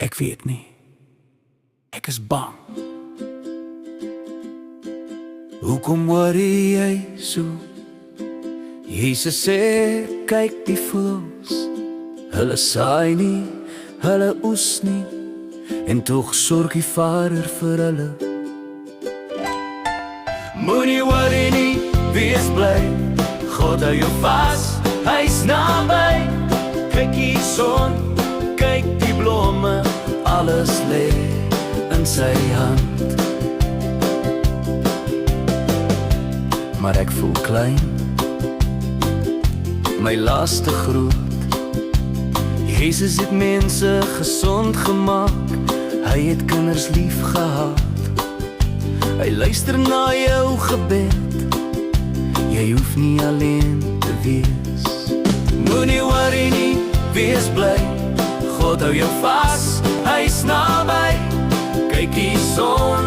Ek weet nie. Ek is bang. Hoekom worry jy so? Jesus sê, kyk die voëls. Hulle saai nie, hulle oes nie, en tog sorg die Vader vir hulle. Moenie worry nie, wees bly. God hou jou vas, hy's naby. Kyk die son, kyk die blomme, alles lê in sy hand. Maar ek voel klein, my laste groot. Jesus het mense gesond gemaak, hy het kinders lief gehad. Hy luister na jou gebed, jy hoef nie alleen te wees. Moenie worry nie, wees bly. God hou jou vas, hy's naby. Kyk die son,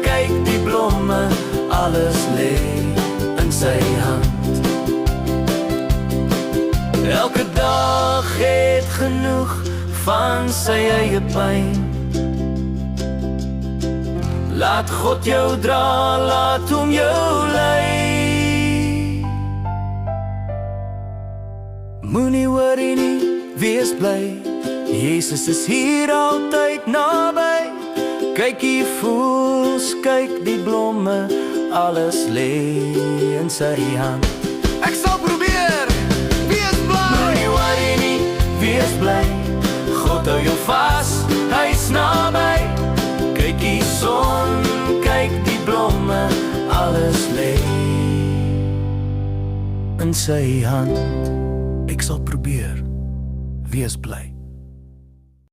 kyk die blomme, alles lê in sy hand. Elke dag het genoeg van sy eie pyn. Laat God jou dra, laat hom jou lei. Moenie worry nie, wees bly. Jesus is hier altyd naby. Kyk die voëls, kyk die blomme, alles lê in sy hand. Ek sal probeer, wees bly. Moenie worry nie, wees bly. God hou jou vas, hy's naby. Kyk die son, kyk die blomme, alles lê in sy hand. Ek sal probeer, wees bly.